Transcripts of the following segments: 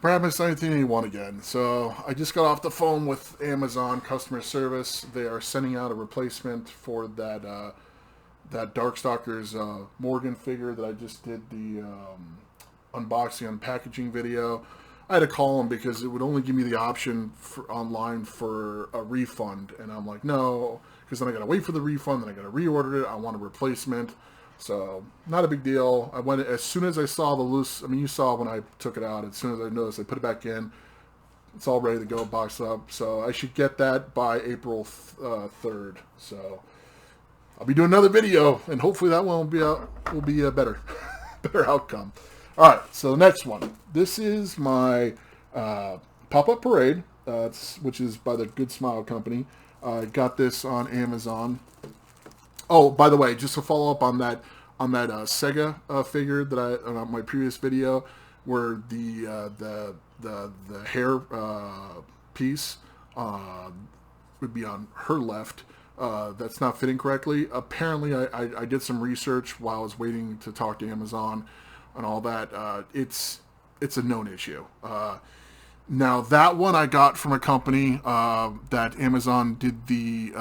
Brad missed 1981 again. So I just got off the phone with Amazon customer service. They are sending out a replacement for that Darkstalkers Morgan figure that I just did the unboxing and packaging video. I had to call them because it would only give me the option online for a refund, and I'm like, no, because then I got to wait for the refund, then I got to reorder it. I want a replacement. So, not a big deal. I went as soon as I saw the loose. I mean, you saw when I took it out. As soon as I noticed, I put it back in. It's all ready to go, boxed up. So I should get that by April 3rd. So I'll be doing another video, and hopefully that one will be a better better outcome. All right. So the next one. This is my pop-up parade, which is by the Good Smile Company. I got this on Amazon. Oh, by the way, just to follow up on that Sega figure that on my previous video, where the hair piece would be on her left. That's not fitting correctly. Apparently, I did some research while I was waiting to talk to Amazon and all that. It's a known issue. Now, that one I got from a company that Amazon did the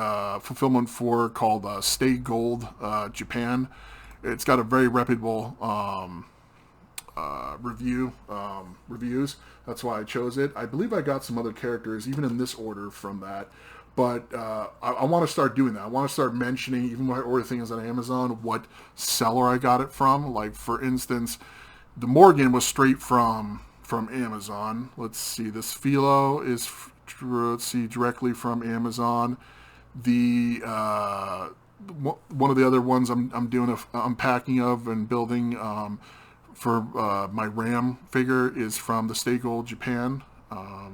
fulfillment for called Stay Gold Japan. It's got a very reputable reviews. That's why I chose it. I believe I got some other characters, even in this order, from that. But I want to start doing that. I want to start mentioning, even when I order things on Amazon, what seller I got it from. Like, for instance, the Morgan was straight from Amazon. Let's see. This Philo is, directly from Amazon. The one of the other ones I'm doing a unpacking of and building for my Ram figure is from the Stay Gold Japan.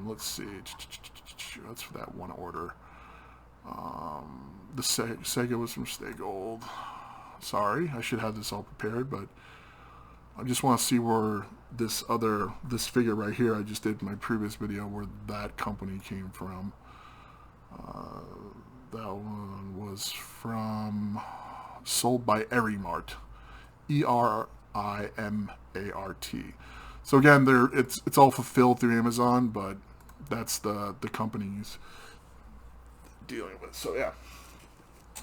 Let's see. That's for that one order. The Sega was from Stay Gold. Sorry, I should have this all prepared, but I just want to see where this figure right here I just did in my previous video, where that company came from. That one was sold by Erimart. Erimart. So again, it's all fulfilled through Amazon, but that's the company's dealing with. So yeah.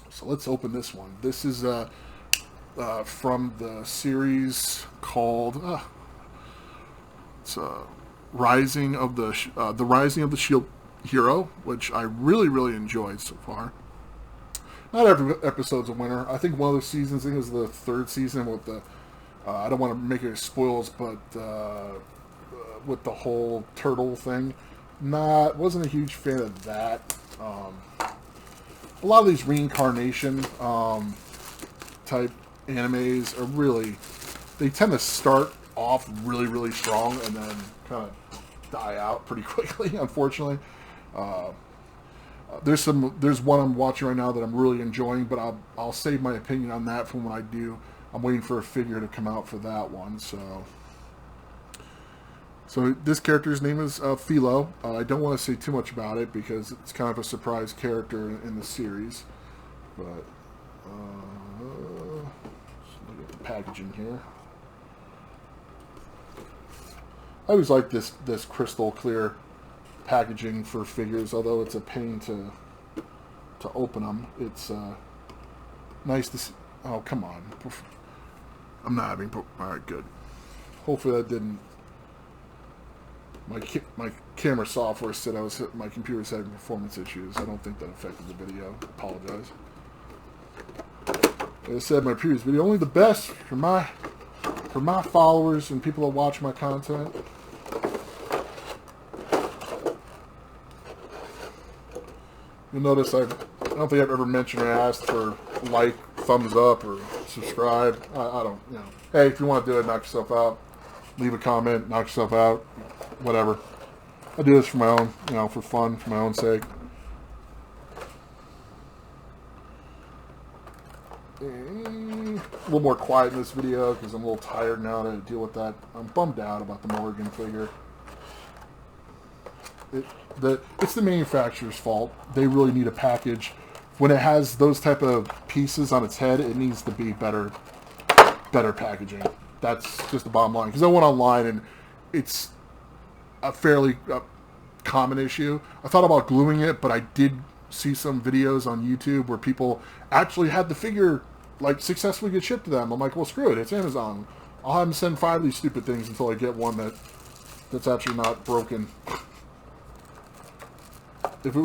So let's open this one. This is from the series called Rising of the Shield Hero, which I really enjoyed so far. Not every episode's a winner. I think one of the seasons, I think it was the third season with the I don't want to make it spoils, but with the whole turtle thing, wasn't a huge fan of that. A lot of these reincarnation type animes are they tend to start off really strong and then kind of die out pretty quickly, unfortunately. There's one I'm watching right now that I'm really enjoying, but I'll save my opinion on that for when I do. I'm waiting for a figure to come out for that one. So this character's name is Philo. I don't want to say too much about it because it's kind of a surprise character in the series. But look at the packaging here. I always like this crystal clear packaging for figures, although it's a pain to open them. It's nice to see. Oh, come on. I'm not having... Alright, good. Hopefully that didn't... My camera software said my computer's having performance issues. I don't think that affected the video. Apologize. As I said in my previous video, only the best for my followers and people that watch my content. You'll notice I don't think I've ever mentioned or asked for like, thumbs up, or subscribe. I don't, Hey, if you want to do it, knock yourself out. Leave a comment, knock yourself out. Whatever. I do this for my own, for fun, for my own sake. A little more quiet in this video because I'm a little tired now to deal with that. I'm bummed out about the Morgan figure. It's the manufacturer's fault. They really need a package. When it has those type of pieces on its head, it needs to be better packaging. That's just the bottom line. Because I went online and it's a fairly common issue. I thought about gluing it, but I did see some videos on YouTube where people actually had the figure like successfully get shipped to them. I'm like, well, screw it, it's Amazon. I'll have them send 5 of these stupid things until I get one that's actually not broken. If it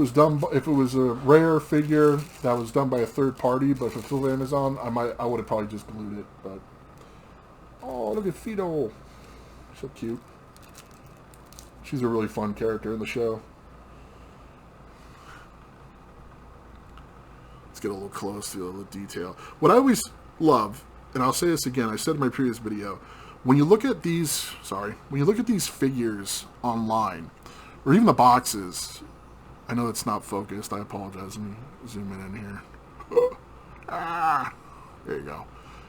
was a rare figure that was done by a third party but fulfilled Amazon, I would have probably just glued it. But oh, look at Fido, so cute. She's a really fun character in the show. Let's get a little close to the detail. What I always love, and I'll say this again, I said in my previous video, when you look at these figures online, or even the boxes, I know it's not focused, I apologize, let me zoom in here. There you go.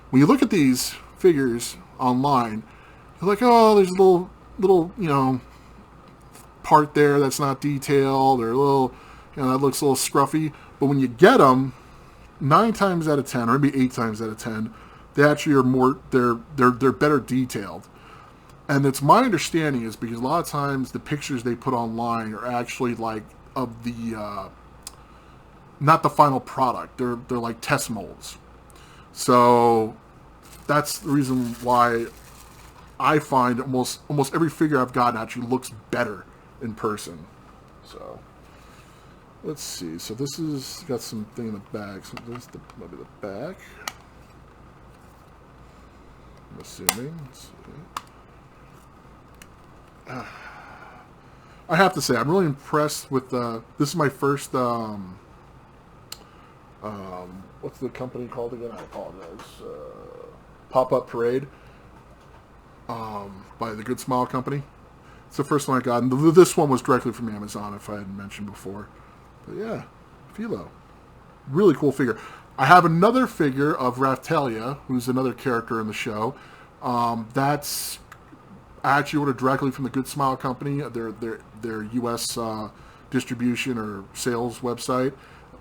When you look at these figures online, you're like, oh, there's a little, you know, part there that's not detailed, or a little, you know, that looks a little scruffy. But when you get them, 9 times out of 10, or maybe 8 times out of 10, they actually are more, they're better detailed. And it's my understanding is because a lot of times the pictures they put online are actually like of the, not the final product. They're like test molds. So that's the reason why I find almost every figure I've gotten actually looks better in person. So let's see. So this is got something in the back. So this is maybe the back. I'm assuming. Let's see. I have to say, I'm really impressed with this is my first what's the company called again? I apologize. Pop-Up Parade by the Good Smile Company. It's the first one I got, and this one was directly from Amazon, if I hadn't mentioned before. But yeah, Philo. Really cool figure. I have another figure of Raphtalia, who's another character in the show. That's I actually ordered directly from the Good Smile Company, their U.S. Distribution or sales website.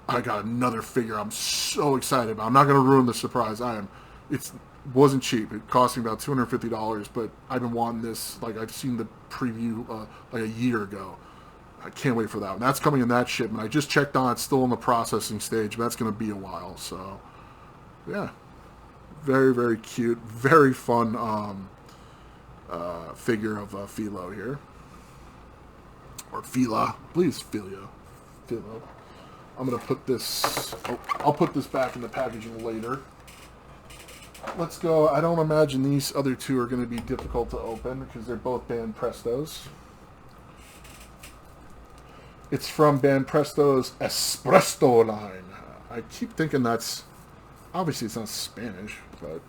I got another figure I'm so excited about. I'm not going to ruin the surprise. It wasn't cheap. It cost me about $250, but I've been wanting this. Like, I've seen the preview like a year ago. I can't wait for that one. That's coming in that shipment. I just checked on it. It's still in the processing stage, but that's going to be a while. So, yeah. Very, very cute. Very fun figure of Philo here. Or Phila. Please, Philo. I'm going to put this... Oh, I'll put this back in the packaging later. Let's go. I don't imagine these other two are going to be difficult to open because they're both Banpresto's. It's from Banpresto's Espresso line. I keep thinking that's... Obviously, it's not Spanish, but...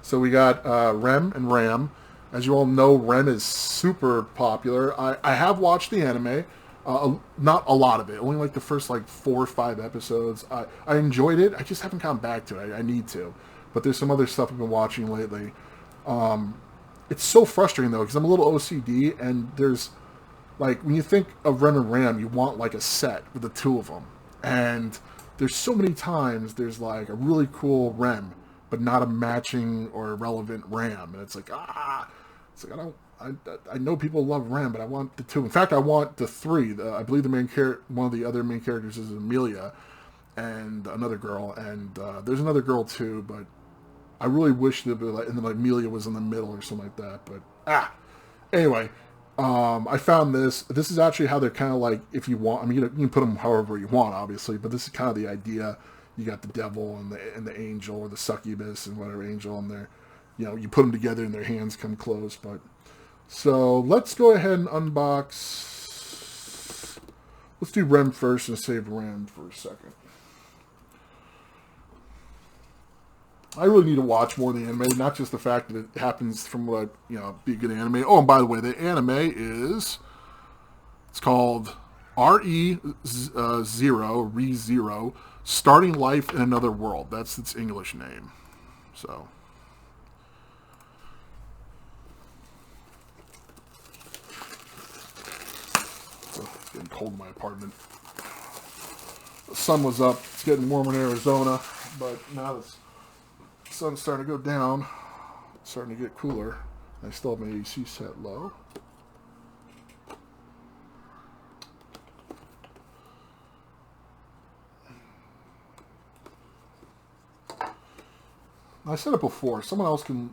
So we got Rem and Ram. As you all know, Rem is super popular. I have watched the anime. Not a lot of it. Only like the first 4 or 5 episodes. I enjoyed it. I just haven't gone back to it. I need to. But there's some other stuff I've been watching lately. It's so frustrating, though, because I'm a little OCD, and there's... when you think of Rem and Ram, you want, a set with the two of them. And there's so many times there's, a really cool Rem, but not a matching or relevant Ram. And it's I know people love Ram, but I want the 2. In fact, I want the 3. I believe one of the other main characters is Amelia, and another girl, and there's another girl too. But I really wish that Amelia was in the middle or something like that. But anyway, I found this. This is actually how they're kind of if you want. I mean, you can put them however you want, obviously, but this is kind of the idea. You got the devil and the angel, or the succubus and whatever angel, and they're, you put them together and their hands come close. But so let's go ahead and unbox. Let's do Rem first and save Ram for a second. I really need to watch more of the anime, not just the fact that it happens from what be a good anime. Oh, and by the way, the anime it's called Re:Zero, Starting Life in Another World. That's its English name. So. It's getting cold in my apartment. The sun was up. It's getting warm in Arizona, but now the sun's starting to go down. It's starting to get cooler. I still have my AC set low. I said it before. Someone else can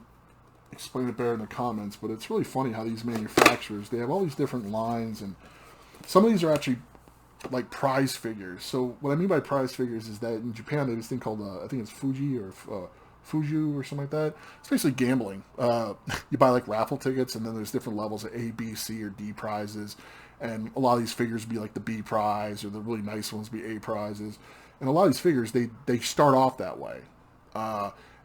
explain it better in the comments, but it's really funny how these manufacturers, they have all these different lines, and some of these are actually like prize figures. So what I mean by prize figures is that in Japan they have this thing called, I think it's Fuji or Fuju or something like that. It's basically gambling. You buy like raffle tickets, and then there's different levels of A, B, C, or D prizes. And a lot of these figures would be like the B prize, or the really nice ones would be A prizes. And a lot of these figures, they start off that way.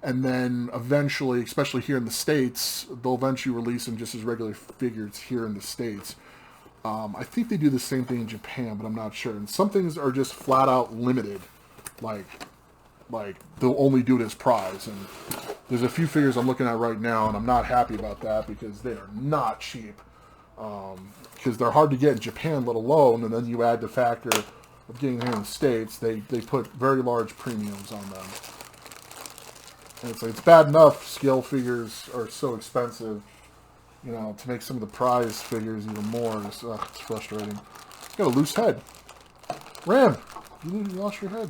And then eventually, especially here in the States, they'll eventually release them just as regular figures here in the States. I think they do the same thing in Japan, but I'm not sure. And some things are just flat out limited. Like they'll only do it as prize. And there's a few figures I'm looking at right now, and I'm not happy about that because they are not cheap. Because they're hard to get in Japan, let alone, and then you add the factor of getting here in the States, they put very large premiums on them. And it's like, it's bad enough scale figures are so expensive, you know, to make some of the prize figures even more. It's frustrating. You got a loose head. Ram, you lost your head.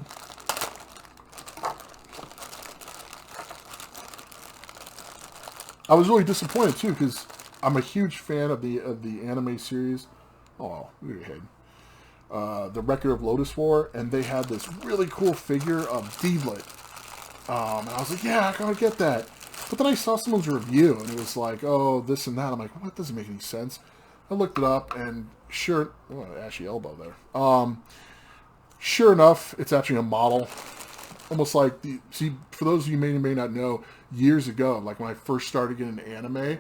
I was really disappointed too because I'm a huge fan of the anime series. Oh, look at your head. The Record of Lodoss War, and they had this really cool figure of Diglett. And I was like, yeah, I gotta get that. But then I saw someone's review, and it was like, oh, this and that. I'm like, well, that doesn't make any sense. I looked it up, and sure, oh, ashy elbow there. Sure enough, it's actually a model. Almost like, see, for those of you who may not know, years ago, like when I first started getting anime,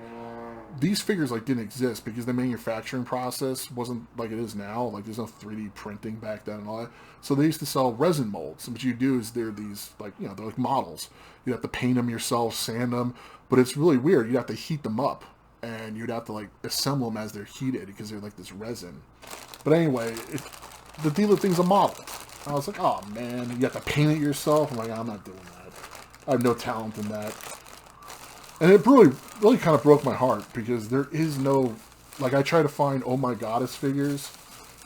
these figures like didn't exist because the manufacturing process wasn't like it is now. Like there's no 3D printing back then and all that. So they used to sell resin molds. And what you do is they're these like, you know, they're like models. You have to paint them yourself, sand them, but it's really weird. You'd have to heat them up and you'd have to like assemble them as they're heated because they're like this resin. But anyway, the Diglett thing's a model. I was like, oh man, you have to paint it yourself. I'm like, I'm not doing that. I have no talent in that. And it really kind of broke my heart because there is no, like I try to find Oh My Goddess figures.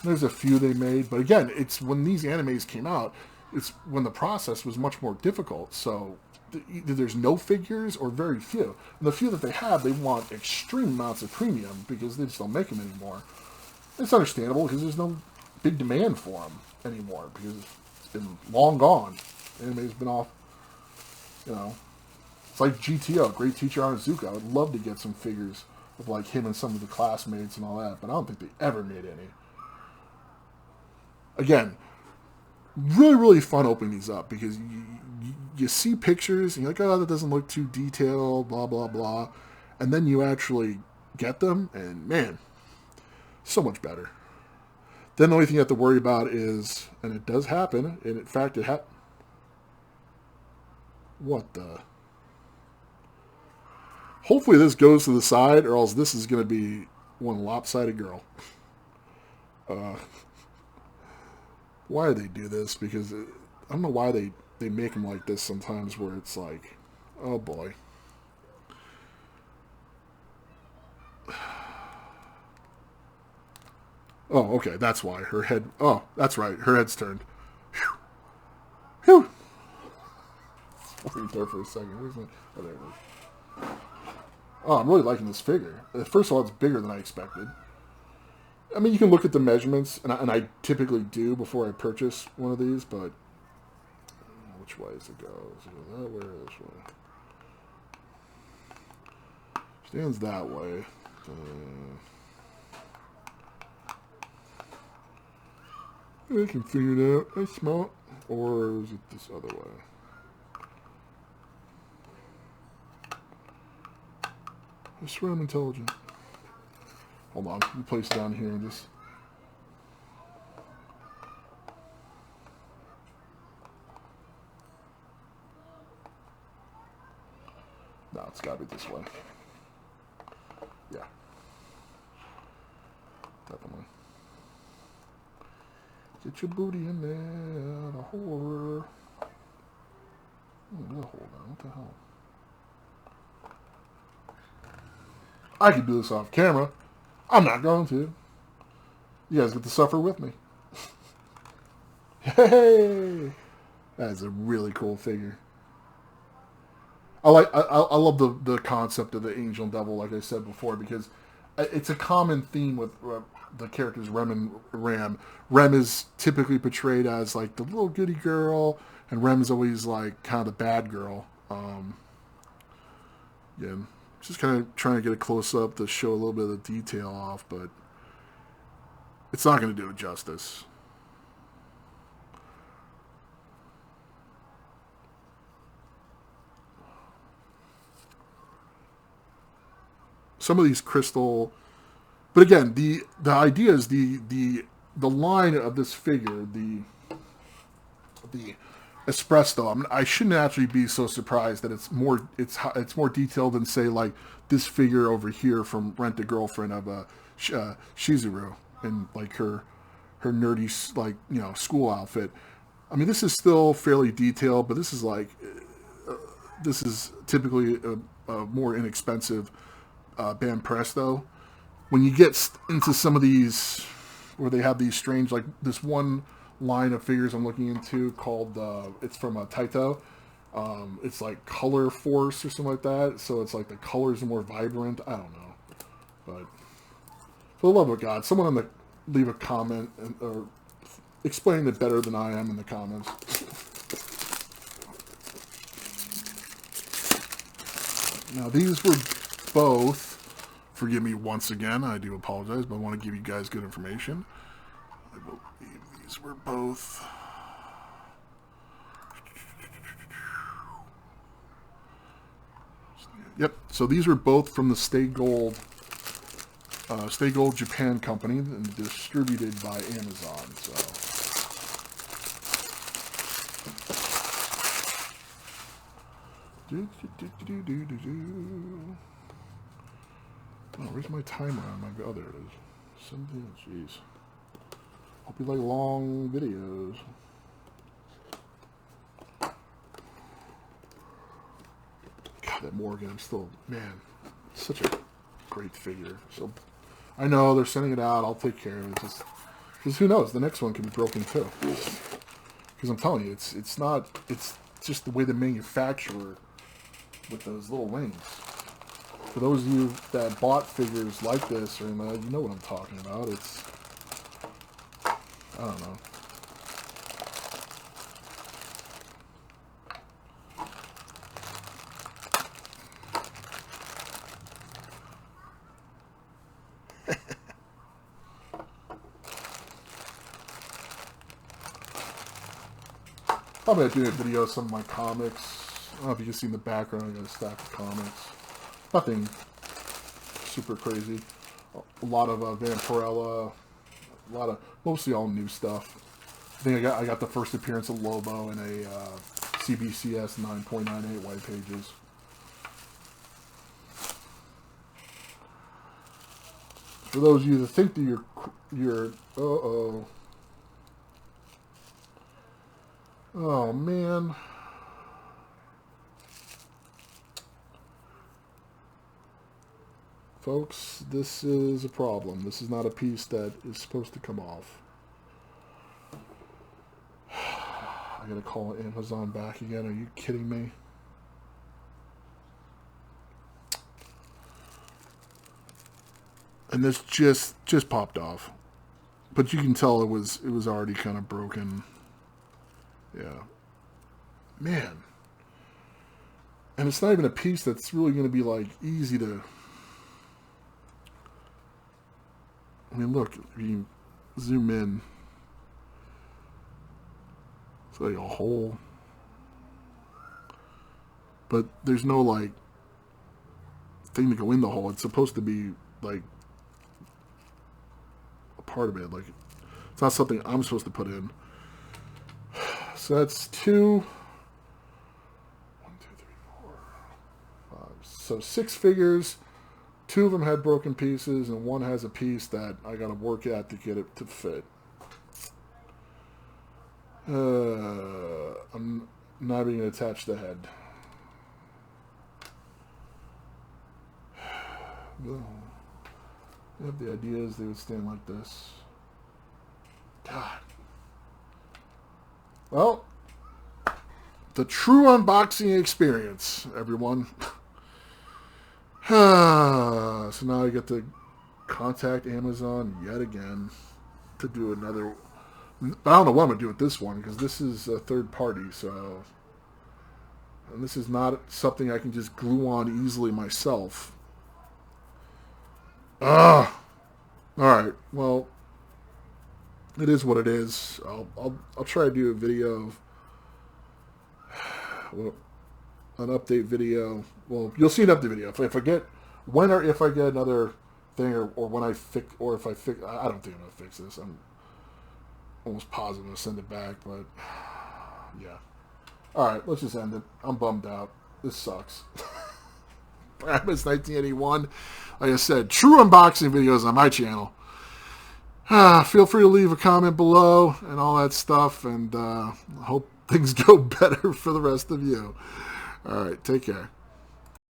There's a few they made, but again, it's when these animes came out, it's when the process was much more difficult. So either there's no figures or very few. And the few that they have, they want extreme amounts of premium because they just don't make them anymore. It's understandable because there's no big demand for them anymore because it's been long gone. Anime's been off, you know. It's like GTO, Great Teacher Onizuka. I would love to get some figures of like him and some of the classmates and all that, but I don't think they ever made any. Again, really, really fun opening these up because you see pictures and you're like, oh, that doesn't look too detailed, blah, blah, blah. And then you actually get them and man, so much better. Then the only thing you have to worry about is, and it does happen, and in fact it what the... Hopefully this goes to the side, or else this is going to be one lopsided girl. Why do they do this? Because I don't know why they make them like this sometimes, where it's like, oh boy. Oh, okay, that's why. Her head... Oh, that's right. Her head's turned. Whew. Whew. Wait there for a second. Where's my... Oh, there it is. Oh, I'm really liking this figure. First of all, it's bigger than I expected. I mean, you can look at the measurements, and I typically do before I purchase one of these, but... Which way does it go? Does it go that way or this way? Stands that way. I can figure it out. I smell it. Or is it this other way? I swear I'm intelligent. Hold on. Let me place it down here and just... No, it's gotta be this way. Yeah. Definitely. Get your booty in there, the horror. Oh, no, hold on. What the hell? I can do this off camera. I'm not going to. You guys get to suffer with me. Hey! That is a really cool figure. I love the concept of the angel and devil, like I said before, because it's a common theme with the characters Rem and Ram. Rem is typically portrayed as like the little goody girl, and Rem is always like kind of the bad girl. Yeah, just kind of trying to get a close up to show a little bit of the detail off, but it's not going to do it justice. Some of these crystal, but again, the idea is the line of this figure, the espresso. I shouldn't actually be so surprised that it's more detailed than say like this figure over here from Rent a Girlfriend of Shizuru in like her nerdy like school outfit. I mean, this is still fairly detailed, but this is like this is typically a more inexpensive band Presto. When you get into some of these where they have these strange, like this one line of figures I'm looking into called it's from Taito. It's like Color Force or something like that. So it's like the colors are more vibrant. I don't know, but for the love of God, someone leave a comment or explain it better than I am in the comments. Now these were both. Forgive me once again, I do apologize, but I want to give you guys good information. I believe these were both. Yep, so these were both from the Stay Gold Japan company and distributed by Amazon. So. Oh, where's my timer on my... Oh, there it is. Something... Jeez. Hope you like long videos. God, that Morgan, I'm still... Man, such a great figure. So, I know, they're sending it out. I'll take care of it. Because who knows? The next one could be broken, too. Because I'm telling you, it's not... It's just the way the manufacturer with those little wings. For those of you that bought figures like this, or you know what I'm talking about. It's, I don't know. Probably I'll do a video of some of my comics. I don't know if you can see in the background, I got a stack of comics. Nothing super crazy. A lot of Vampirella, mostly all new stuff. I think I got the first appearance of Lobo in a CBCS 9.98 white pages. For those of you that think that you're oh man. Folks, this is a problem. This is not a piece that is supposed to come off. I gotta call Amazon back again. Are you kidding me? And this just popped off. But you can tell it was already kind of broken. Yeah. Man. And it's not even a piece that's really going to be like easy to... I mean, look, if you zoom in, it's like a hole. But there's no, like, thing to go in the hole. It's supposed to be, like, a part of it. Like, it's not something I'm supposed to put in. So that's 2. 1, 2, 3, 4, 5. So 6 figures. 2 of them had broken pieces, and 1 has a piece that I got to work at to get it to fit. I'm not even going to attach the head. Well, they have the ideas, they would stand like this. God. Well, the true unboxing experience, everyone. So now I get to contact Amazon yet again to do another. But I don't know what I'm going to do with this one because this is a third party, so. And this is not something I can just glue on easily myself. Ugh. Alright, well, it is what it is. I'll try to do a video of. Well, an update video. Well, you'll see an update video. If I get when or if I get another thing or when I fix or if I fix, I don't think I'm gonna fix this. I'm almost positive I'm gonna send it back, but yeah. All right, let's just end it. I'm bummed out. This sucks. Primus 1981. Like I said, true unboxing videos on my channel. Feel free to leave a comment below and all that stuff, and I hope things go better for the rest of you. All right, take care.